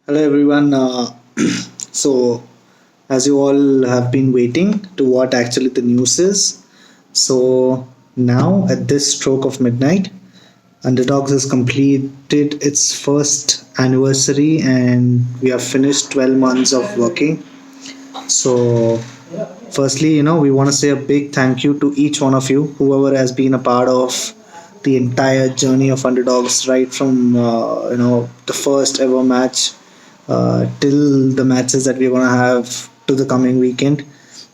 Hello everyone. So, as you all have been waiting to what actually the news is, so now at this stroke of midnight, Underdogs has completed its first anniversary and we have finished 12 months of working. So, firstly, we want to say a big thank you to each one of you, whoever has been a part of the entire journey of Underdogs, right from the first ever match till the matches that we're gonna have to the coming weekend.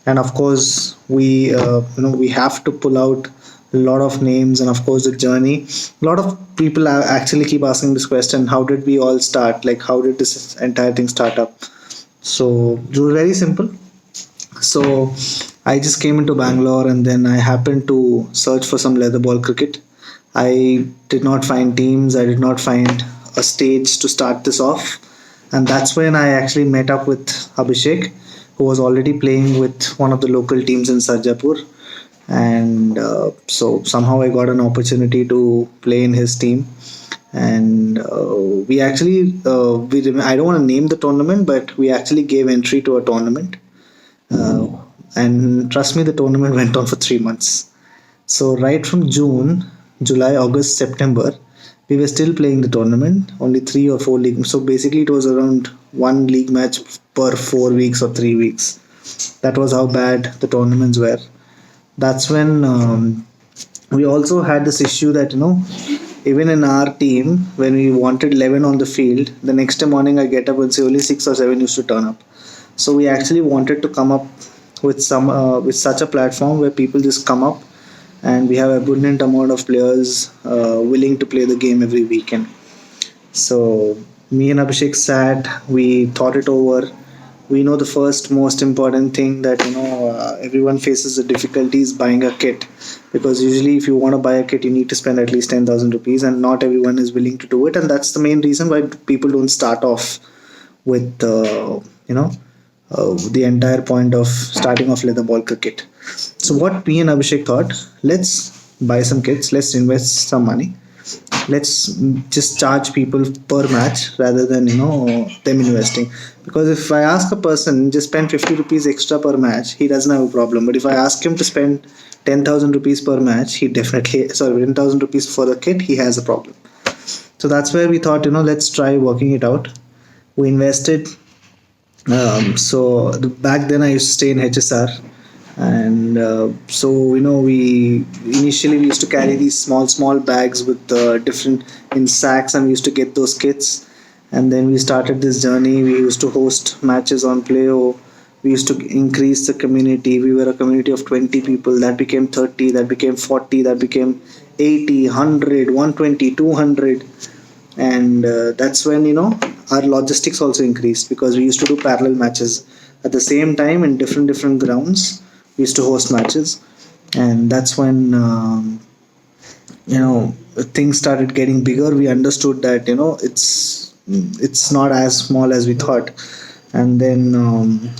And of course, we have to pull out a lot of names and of course the journey. A lot of people actually keep asking this question: How did we all start? Like, how did this entire thing start up? So it was very simple. So I just came into Bangalore and then I happened to search for some leather ball cricket. I did not find teams, I did not find a stage to start this off. And that's when I actually met up with Abhishek, who was already playing with one of the local teams in Sarjapur. And so somehow I got an opportunity to play in his team. And we actually, I don't want to name the tournament, but we actually gave entry to a tournament uh, and trust me, the tournament went on for 3 months. So, right from June, July, August, September, we were still playing the tournament, only three or four league. So, basically, it was around one league match per 4 weeks or 3 weeks. That was how bad the tournaments were. That's when we also had this issue that, even in our team, when we wanted 11 on the field, the next day morning I get up and say only 6 or 7 used to turn up. So we actually wanted to come up with such a platform where people just come up and we have abundant amount of players willing to play the game every weekend. So me and Abhishek sat, we thought it over. We know the first most important thing that everyone faces the difficulty is buying a kit, because usually if you want to buy a kit you need to spend at least 10,000 rupees and not everyone is willing to do it, and that's the main reason why people don't start off with the entire point of starting off leather ball cricket. So what me and Abhishek thought, let's buy some kits, let's invest some money, let's just charge people per match rather than them investing. Because if I ask a person just spend 50 rupees extra per match, he doesn't have a problem. But if I ask him to spend 10,000 rupees per match, he definitely, sorry, 10,000 rupees for the kit, he has a problem. So that's where we thought, let's try working it out. We invested. Back then I used to stay in HSR, and so we initially we used to carry these small bags with different in sacks, and we used to get those kits. And then we started this journey. We used to host matches on Playo. We used to increase the community. We were a community of 20 people. That became 30. That became 40. That became 80, 100, 120, 200, and that's when our logistics also increased, because we used to do parallel matches at the same time in different grounds. We used to host matches, and that's when things started getting bigger. We understood that it's not as small as we thought. And then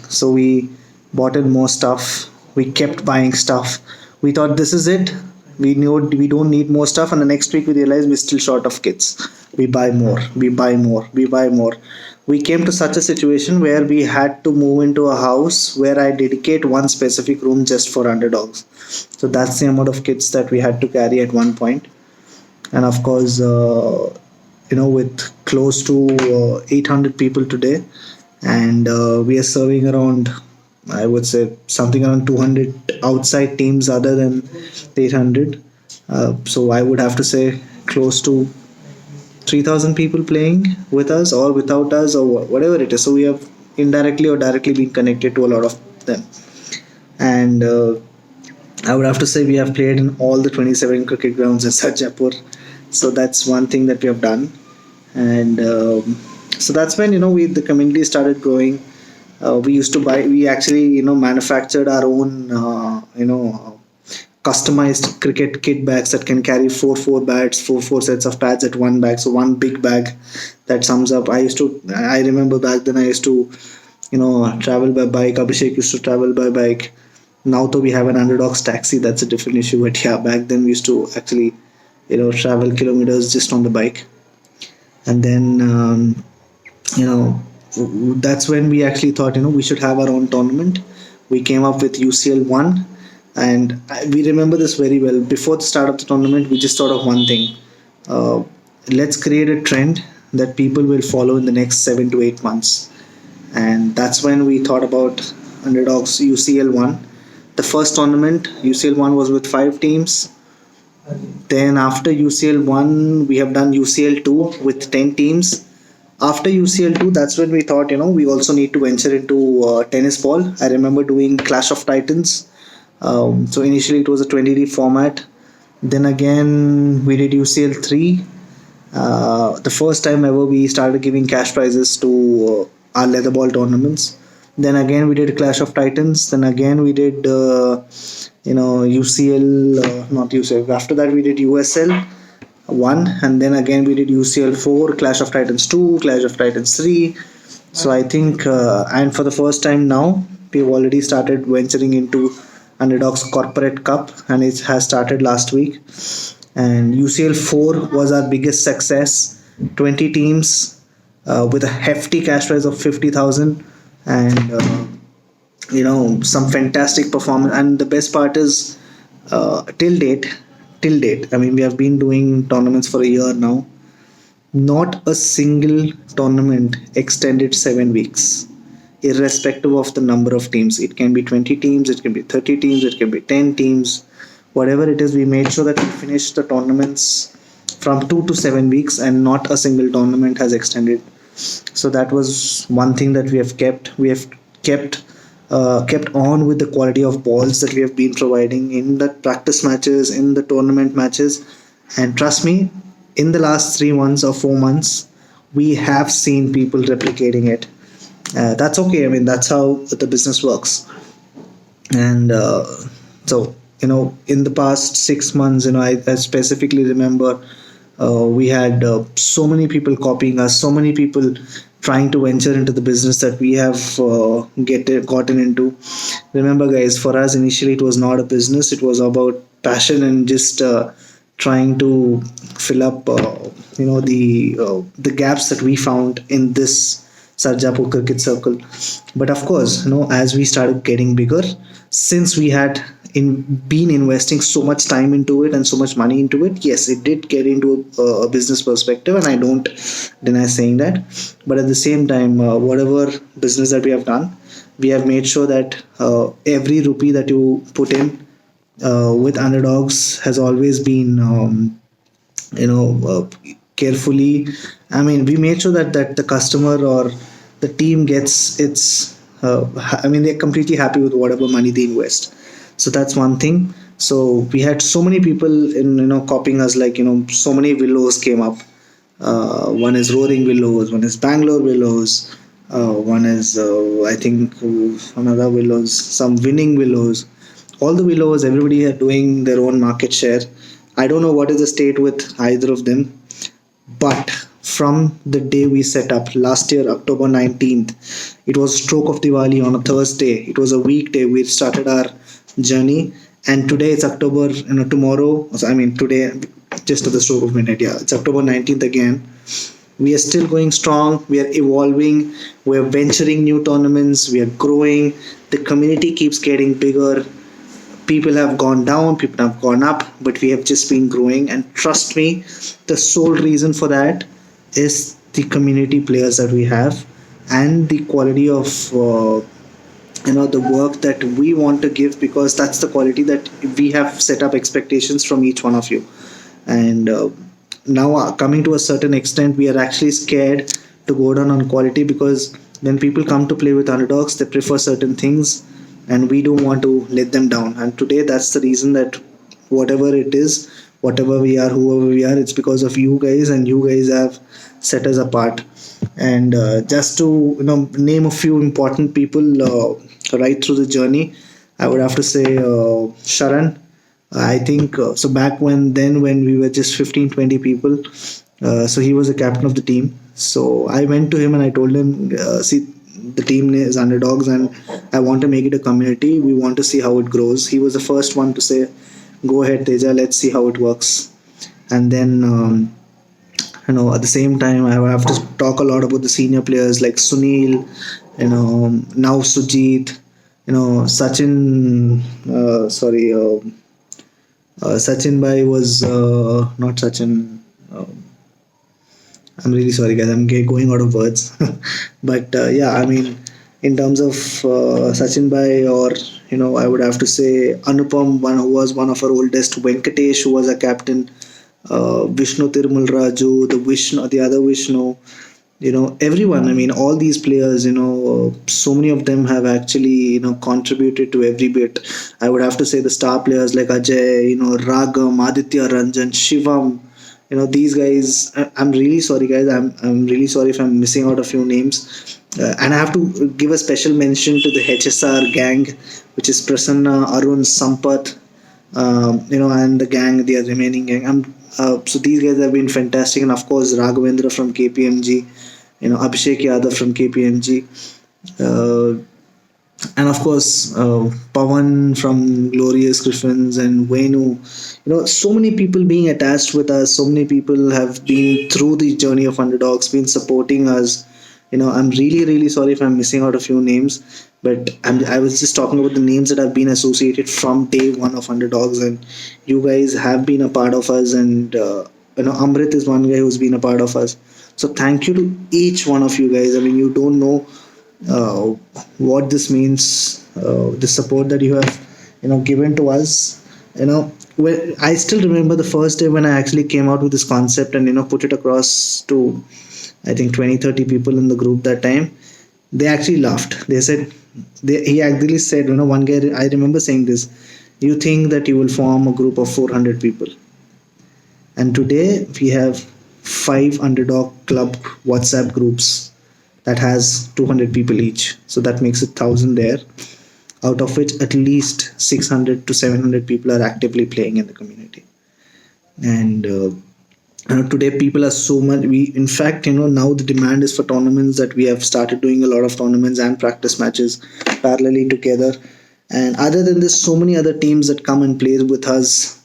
so we bought in more stuff. We kept buying stuff. We thought this is it. We knew we don't need more stuff, and the next week we realized we're still short of kits. We buy more, we buy more, we buy more. We came to such a situation where we had to move into a house where I dedicate one specific room just for Underdogs. So that's the amount of kits that we had to carry at one point. And of course, with close to 800 people today, and we are serving around, I would say, something around 200 outside teams other than the 800. So I would have to say close to 3,000 people playing with us or without us, or whatever it is. So we have indirectly or directly been connected to a lot of them. And I would have to say we have played in all the 27 cricket grounds in Sarjapur. So that's one thing that we have done. And so that's when the community started growing. We used to buy. We actually manufactured our own customized cricket kit bags that can carry four bats, four sets of pads at one bag. So one big bag that sums up. I remember back then I used to travel by bike. Abhishek used to travel by bike. Now though we have an Underdogs taxi, that's a different issue. But yeah, back then we used to actually travel kilometers just on the bike. And then you know, that's when we actually thought, we should have our own tournament. We came up with UCL 1, and we remember this very well. Before the start of the tournament, we just thought of one thing. Uh, let's create a trend that people will follow in the next 7 to 8 months. And that's when we thought about Underdogs UCL 1. The first tournament, UCL 1, was with 5 teams. Then after UCL 1, we have done UCL 2 with 10 teams. After UCL 2, that's when we thought, we also need to venture into tennis ball. I remember doing Clash of Titans. So initially it was a 20D format. Then again, we did UCL 3. The first time ever we started giving cash prizes to our leather ball tournaments. Then again we did Clash of Titans. Then again we did UCL, not UCL. After that we did USL 1, and then again we did UCL 4, Clash of Titans 2, Clash of Titans 3. So I think, and for the first time now, we've already started venturing into Underdogs Corporate Cup, and it has started last week. And UCL 4 was our biggest success. 20 teams with a hefty cash prize of 50,000, and some fantastic performance. And the best part is, till date, I mean, we have been doing tournaments for a year now. Not a single tournament extended 7 weeks, irrespective of the number of teams. It can be 20 teams, it can be 30 teams, it can be 10 teams, whatever it is. We made sure that we finished the tournaments from 2 to 7 weeks, and not a single tournament has extended. So that was one thing that we have kept. We have kept on with the quality of balls that we have been providing in the practice matches, in the tournament matches. And trust me, in the last 3 months or 4 months, we have seen people replicating it. That's okay. I mean, that's how the business works. And so, in the past 6 months, I specifically remember we had so many people copying us, so many people trying to venture into the business that we have gotten into. Remember, guys, for us initially it was not a business; it was about passion and just trying to fill up, the gaps that we found in this Sarjapur cricket circle. But of course, as we started getting bigger, since we had been investing so much time into it and so much money into it, yes, it did get into a business perspective, and I don't deny saying that. But at the same time, whatever business that we have done, we have made sure that every rupee that you put in with Underdogs has always been, carefully. I mean, we made sure that the customer or the team gets its. I mean, they're completely happy with whatever money they invest. So that's one thing. So we had so many people in copying us. Like, so many willows came up. One is Roaring Willows, one is Bangalore Willows, one is, I think, another Willows, some Winning Willows. All the Willows, everybody are doing their own market share. I don't know what is the state with either of them, but from the day we set up last year, October 19th, it was stroke of Diwali on a Thursday. It was a weekday. We started our journey, and today it's October, tomorrow, I mean, today, just at the stroke of midnight, yeah, it's October 19th again. We are still going strong. We are evolving. We are venturing new tournaments. We are growing. The community keeps getting bigger. People have gone down, people have gone up, but we have just been growing. And trust me, the sole reason for that is the community players that we have, and the quality of the work that we want to give, because that's the quality that we have set up expectations from each one of you. And now, coming to a certain extent, we are actually scared to go down on quality, because when people come to play with Underdogs, they prefer certain things, and we don't want to let them down. And today, that's the reason that whatever it is, whatever we are, whoever we are, it's because of you guys, and you guys have set us apart. And just to name a few important people right through the journey, I would have to say Sharan. I think so. Back when we were just 15, 20 people, so he was the captain of the team. So I went to him and I told him, see, the team is Underdogs, and I want to make it a community. We want to see how it grows. He was the first one to say, "Go ahead, Teja. Let's see how it works." And then At the same time, I have to talk a lot about the senior players like Sunil, now Sujit, Sachin. Sorry, Sachin Bhai was not Sachin. I'm really sorry, guys. I'm going out of words. But yeah, I mean, in terms of Sachin Bhai, or I would have to say Anupam, one who was one of our oldest, Venkatesh, who was a captain, Vishnu Tirmal Raju, the other Vishnu, everyone. I mean, all these players, so many of them have actually contributed to every bit. I would have to say the star players like Ajay, Ragam, Aditya Ranjan, Shivam. These guys. I'm really sorry, guys. I'm really sorry if I'm missing out a few names. And I have to give a special mention to the HSR gang, which is Prasanna, Arun, Sampath, and the gang, the remaining gang. So these guys have been fantastic, and of course Raghavendra from KPMG, Abhishek Yadav from KPMG, uh, and of course Pawan from Glorious Griffins and Venu. So many people being attached with us. So many people have been through the journey of Underdogs, been supporting us. I'm really really sorry if I'm missing out a few names, but I was just talking about the names that have been associated from day one of Underdogs, and you guys have been a part of us, and Amrit is one guy who's been a part of us. So thank you to each one of you guys. I mean, you don't know uh, what this means, the support that you have given to us. I still remember the first day when I actually came out with this concept and put it across to, I think, 20-30 people in the group that time. They actually laughed. They said, he actually said, one guy, I remember saying this, you think that you will form a group of 400 people, and today we have 5 Underdog Club WhatsApp groups that has 200 people each. So that makes it 1,000 there, out of which at least 600 to 700 people are actively playing in the community. And today people are so much. We, in fact, now the demand is for tournaments, that we have started doing a lot of tournaments and practice matches parallelly together. And other than this, so many other teams that come and play with us.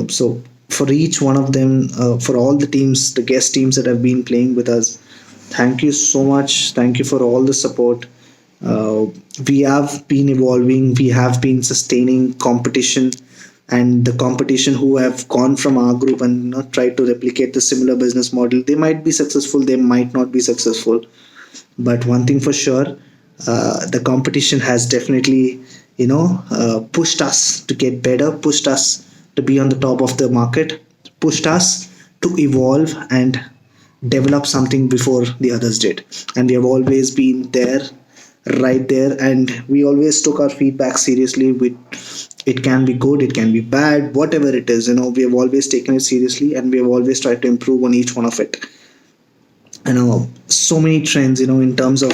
So for each one of them, for all the teams, the guest teams that have been playing with us, thank you so much. Thank you for all the support. Uh, we have been evolving. We have been sustaining competition, and the competition who have gone from our group and not tried to replicate the similar business model. They might be successful. They might not be successful. But one thing for sure, the competition has definitely, pushed us to get better, pushed us to be on the top of the market, pushed us to evolve and develop something before the others did. And we have always been there, right there, and we always took our feedback seriously. It can be good, it can be bad, whatever it is. We have always taken it seriously, and we have always tried to improve on each one of it. So many trends in terms of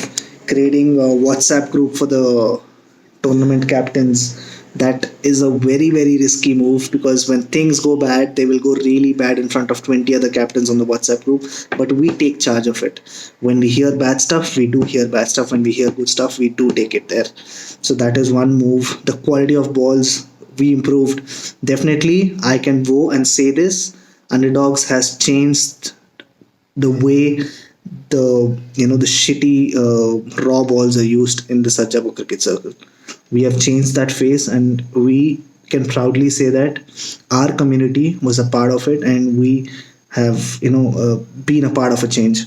creating a WhatsApp group for the tournament captains. That is a very very risky move, because when things go bad, they will go really bad in front of 20 other captains on the WhatsApp group. But we take charge of it. When we hear bad stuff, we do hear bad stuff. When we hear good stuff, we do take it there. So that is one move. The quality of balls, we improved. Definitely I can go and say this, Underdogs has changed the way the shitty raw balls are used in the Sajjapur cricket circle. We have changed that phase, and we can proudly say that our community was a part of it, and we have been a part of a change.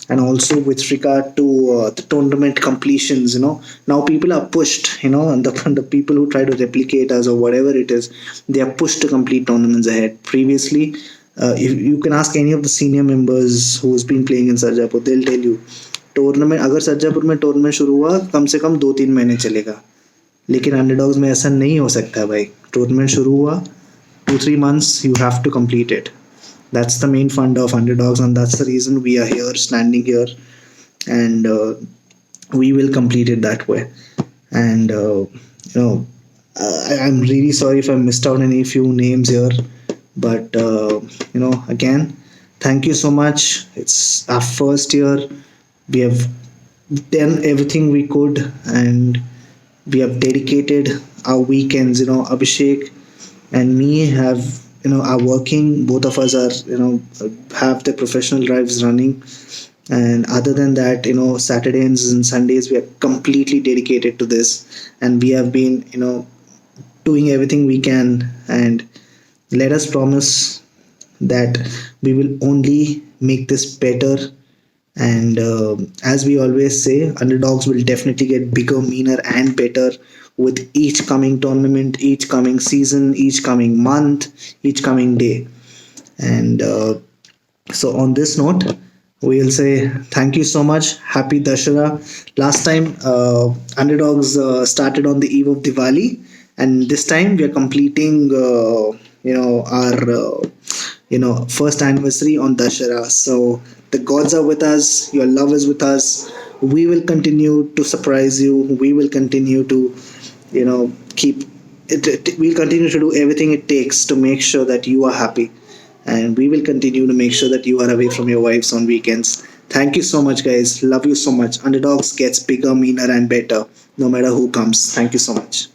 And also with regard to the tournament completions, now people are pushed, and the people who try to replicate us or whatever it is, they are pushed to complete tournaments ahead. Previously, if you can ask any of the senior members who's been playing in Sarjapur, they'll tell you, tournament अगर सरजापुर में tournament शुरू हुआ कम से कम 2-3 महीने चलेगा, लेकिन underdogs में ऐसा नहीं हो सकता भाई. टूर्नामेंट शुरू हुआ, 2-3 months you have to complete it. That's the main fund of Underdogs, and that's the reason we are here, standing here, and we will complete it that way. And you know, I'm really sorry if I missed out any few names here, but again, thank you so much. It's our first year. We have done everything we could, and we have dedicated our weekends. Abhishek and me have are working. Both of us are have the professional drives running, and other than that, Saturdays and Sundays we are completely dedicated to this, and we have been doing everything we can. And let us promise that we will only make this better. And as we always say, underdogs will definitely get bigger, meaner, and better with each coming tournament, each coming season, each coming month, each coming day. And so, on this note, we'll say thank you so much. Happy Dashara. Last time, Underdogs started on the eve of Diwali, and this time we are completing, our first anniversary on Dashara. So the gods are with us. Your love is with us. We will continue to surprise you. We will continue to, keep we'll continue to do everything it takes to make sure that you are happy, and we will continue to make sure that you are away from your wives on weekends. Thank you so much, guys. Love you so much. Underdogs gets bigger, meaner, and better no matter who comes. Thank you so much.